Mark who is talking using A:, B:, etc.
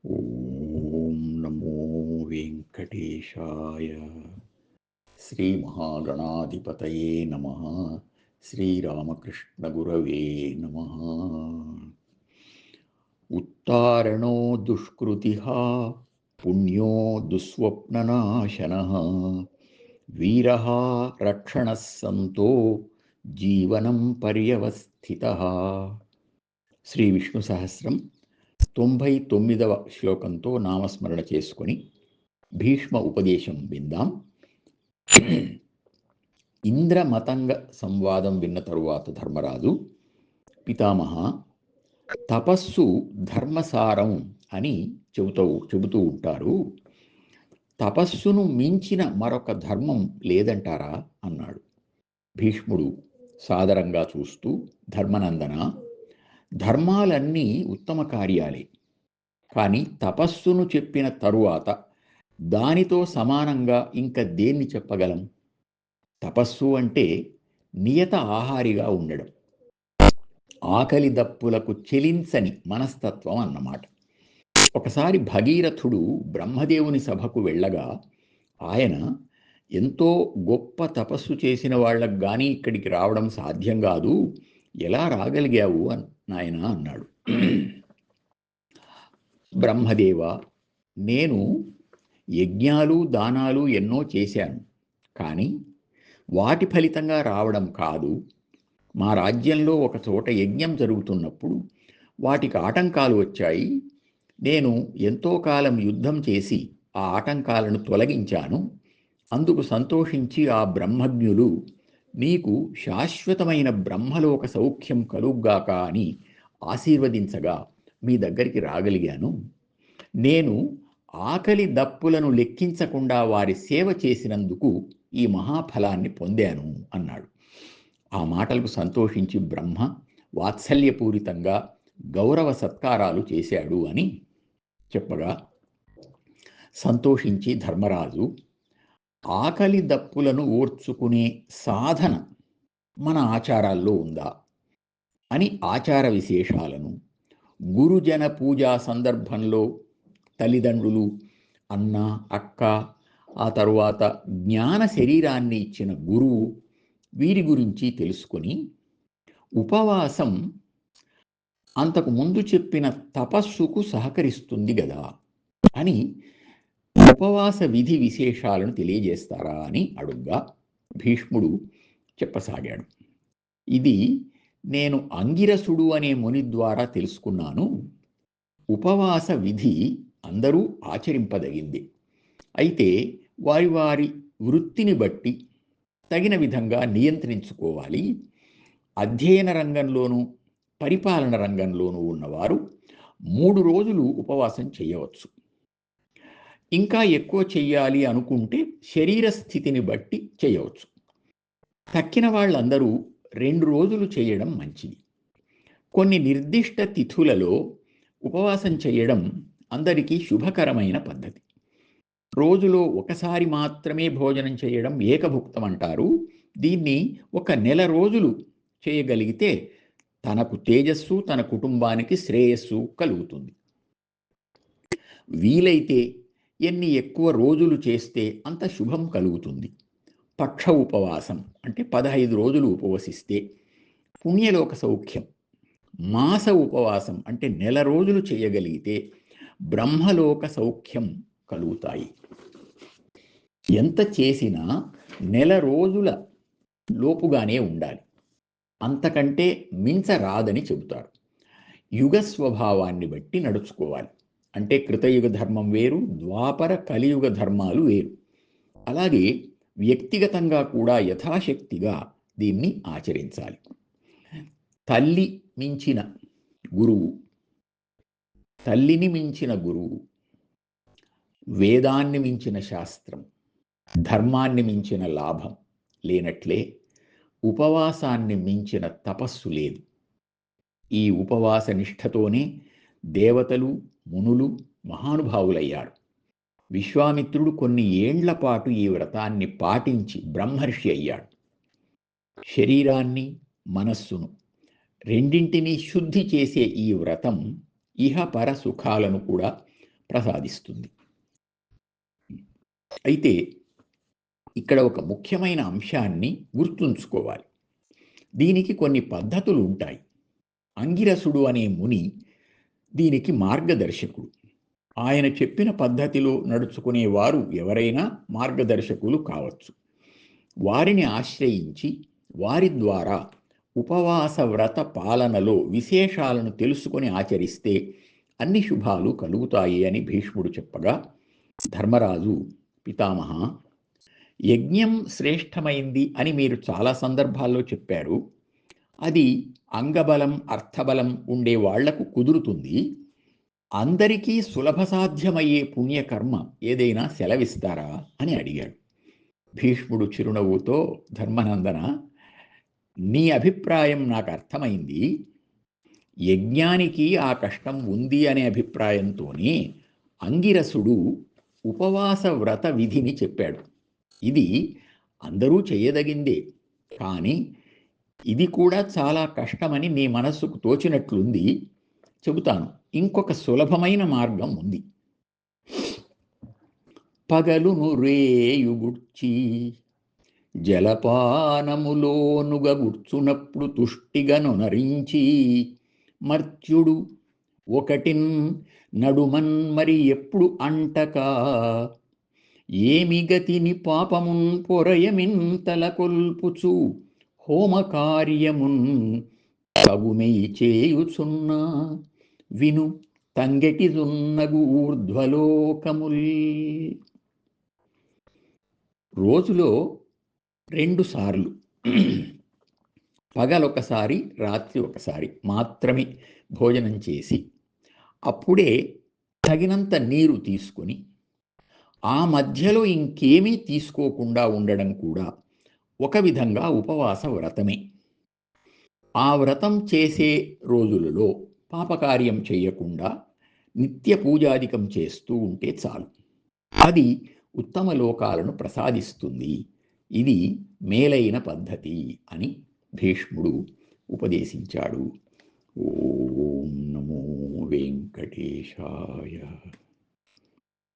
A: ఓం నమో వెంకటేశాయ. శ్రీమహాగణాధిపతయే నమః. శ్రీరామకృష్ణగురవే నమః. ఉత్తారణో దుష్కృతిః పుణ్యో దుస్వప్ననాశనః వీరః రక్షణః సంతో జీవనం పర్యవస్థితః. శ్రీ విష్ణు సహస్రం 99వ శ్లోకంతో నామస్మరణ చేసుకొని భీష్మ ఉపదేశం విందాం. ఇంద్రమతంగ సంవాదం విన్న తరువాత ధర్మరాజు, పితామహ, తపస్సు ధర్మసారం అని చెబుతూ ఉంటారు. తపస్సును మించిన మరొక ధర్మం లేదంటారా అన్నాడు. భీష్ముడు సాదరంగా చూస్తూ, ధర్మనందన, ధర్మాలన్నీ ఉత్తమ కార్యాలే, కానీ తపస్సును చెప్పిన తరువాత దానితో సమానంగా ఇంక దేన్ని చెప్పగలం? తపస్సు అంటే నియత ఆహారిగా ఉండడం, ఆకలి దప్పులకు చెలించని మనస్తత్వం అన్నమాట. ఒకసారి భగీరథుడు బ్రహ్మదేవుని సభకు వెళ్ళగా ఆయన, ఎంతో గొప్ప తపస్సు చేసిన వాళ్ళకు కానీ ఇక్కడికి రావడం సాధ్యం కాదు, ఎలా రాగలిగావు నాయన అన్నాడు. బ్రహ్మదేవ, నేను యజ్ఞాలు దానాలు ఎన్నో చేశాను, కానీ వాటి ఫలితంగా రావడం కాదు. మా రాజ్యంలో ఒక చోట యజ్ఞం జరుగుతున్నప్పుడు వాటికి ఆటంకాలు వచ్చాయి. నేను ఎంతో కాలం యుద్ధం చేసి ఆ ఆటంకాలను తొలగించాను. అందుకు సంతోషించి ఆ బ్రహ్మజ్ఞులు నీకు శాశ్వతమైన బ్రహ్మలోక సౌఖ్యం కలుగ్గాక అని ఆశీర్వదించగా మీ దగ్గరికి రాగలిగాను. నేను ఆకలి దప్పులను లెక్కించకుండా వారి సేవ చేసినందుకు ఈ మహాఫలాన్ని పొందాను అన్నాడు. ఆ మాటలకు సంతోషించి బ్రహ్మ వాత్సల్యపూరితంగా గౌరవ సత్కారాలు చేశాడు అని చెప్పగా సంతోషించి ధర్మరాజు, ఆకలి దప్పులను ఓర్చుకునే సాధన మన ఆచారాల్లో ఉందా అని ఆచార విశేషాలను, గురుజన పూజా సందర్భంలో తల్లిదండ్రులు, అన్న, అక్క, ఆ తరువాత జ్ఞాన శరీరాన్ని ఇచ్చిన గురువు, వీరి గురించి తెలుసుకొని ఉపవాసం అంతకు ముందు చెప్పిన తపస్సుకు సహకరిస్తుంది గదా అని ఉపవాస విధి విశేషాలను తెలియజేస్తారా అని అడుగ్గా భీష్ముడు చెప్పసాగాడు. ఇది నేను అంగిరసుడు అనే ముని ద్వారా తెలుసుకున్నాను. ఉపవాస విధి అందరూ ఆచరింపదగింది. అయితే వారి వారి వృత్తిని బట్టి తగిన విధంగా నియంత్రించుకోవాలి. అధ్యయన రంగంలోనూ పరిపాలన రంగంలోనూ ఉన్నవారు 3 రోజులు ఉపవాసం చేయవచ్చు. ఇంకా ఎక్కువ చెయ్యాలి అనుకుంటే శరీర స్థితిని బట్టి చేయవచ్చు. తక్కిన వాళ్ళందరూ 2 రోజులు చేయడం మంచిది. కొన్ని నిర్దిష్ట తిథులలో ఉపవాసం చేయడం అందరికీ శుభకరమైన పద్ధతి. రోజులో ఒకసారి మాత్రమే భోజనం చేయడం ఏకభుక్తం అంటారు. దీన్ని 1 నెల రోజులు చేయగలిగితే తనకు తేజస్సు, తన కుటుంబానికి శ్రేయస్సు కలుగుతుంది. వీలైతే ఎన్ని ఎక్కువ రోజులు చేస్తే అంత శుభం కలుగుతుంది. పక్ష ఉపవాసం అంటే 15 రోజులు ఉపవసిస్తే పుణ్యలోక సౌఖ్యం, మాస ఉపవాసం అంటే నెల రోజులు చేయగలిగితే బ్రహ్మలోక సౌఖ్యం కలుగుతాయి. ఎంత చేసినా నెల రోజుల లోపుగానే ఉండాలి, అంతకంటే మించరాదని చెబుతారు. యుగ స్వభావాన్ని బట్టి నడుచుకోవాలి. అంటే కృతయుగ ధర్మం వేరు, ద్వాపర కలియుగ ధర్మాలు వేరు. అలాగే వ్యక్తిగతంగా కూడా యథాశక్తిగా దీన్ని ఆచరించాలి. తల్లి మించిన గురువు, తల్లిని మించిన గురువు, వేదాన్ని మించిన శాస్త్రం, ధర్మాన్ని మించిన లాభం లేనట్లే ఉపవాసాన్ని మించిన తపస్సు లేదు. ఈ ఉపవాస నిష్ఠతోనే దేవతలు, మునులు మహానుభావులయ్యారు. విశ్వామిత్రుడు కొన్ని ఏండ్ల పాటు ఈ వ్రతాన్ని పాటించి బ్రహ్మర్షి అయ్యాడు. శరీరాన్ని, మనస్సును రెండింటినీ శుద్ధి చేసే ఈ వ్రతం ఇహపర సుఖాలను కూడా ప్రసాదిస్తుంది. అయితే ఇక్కడ ఒక ముఖ్యమైన అంశాన్ని గుర్తుంచుకోవాలి. దీనికి కొన్ని పద్ధతులు ఉంటాయి. అంగిరసుడు అనే ముని దీనికి మార్గదర్శకుడు. ఆయన చెప్పిన పద్ధతిలో నడుచుకునేవారు ఎవరైనా మార్గదర్శకులు కావచ్చు. వారిని ఆశ్రయించి వారి ద్వారా ఉపవాస వ్రత పాలనలో విశేషాలను తెలుసుకొని ఆచరిస్తే అన్ని శుభాలు కలుగుతాయి అని భీష్ముడు చెప్పగా, ధర్మరాజు, పితామహ, యజ్ఞం శ్రేష్టమైంది అని మీరు చాలా సందర్భాల్లో చెప్పారు. అది అంగబలం అర్థబలం ఉండే వాళ్లకు కుదురుతుంది. అందరికీ సులభ సాధ్యమయ్యే పుణ్యకర్మ ఏదైనా సెలవిస్తారా అని అడిగాడు. భీష్ముడు చిరునవ్వుతో, ధర్మనందన, నీ అభిప్రాయం నాకు అర్థమైంది. యజ్ఞానికి ఆ కష్టం ఉంది అనే అభిప్రాయంతోనే అంగిరసుడు ఉపవాస వ్రత విధిని చెప్పాడు. ఇది అందరూ చేయదగిందే, కానీ ఇది కూడా చాలా కష్టమని నీ మనస్సుకు తోచినట్లుంది. చెబుతాను, ఇంకొక సులభమైన మార్గం ఉంది. పగలును రేయుగుడ్చి జలపానములోనుగ తుష్టిగను నరించి మర్త్యుడు ఒకటిన్ నడుమన్ మరి ఎప్పుడు అంటక ఏమి గతిని పాపమున్ పొరయమిన్ తలకొల్పుచు హోమకార్యమున్ తగుమై చేయుచున్నా విను తంగెటిదున్నగు ఊర్ధ్వలోకముల్. రోజులో 2 సార్లు, పగలొకసారి రాత్రి ఒకసారి మాత్రమే భోజనం చేసి అప్పుడే తగినంత నీరు తీసుకొని ఆ మధ్యలో ఇంకేమీ తీసుకోకుండా ఉండడం కూడా ఒక విధంగా ఉపవాస వ్రతమే. ఆ వ్రతం చేసే రోజులలో పాపకార్యం చేయకుండా నిత్య పూజాదికం చేస్తూ ఉంటే చాలు. అది ఉత్తమ లోకాలను ప్రసాదిస్తుంది. ఇది మేలైన పద్ధతి అని భీష్ముడు ఉపదేశించాడు. ఓం నమో వెంకటేశాయ.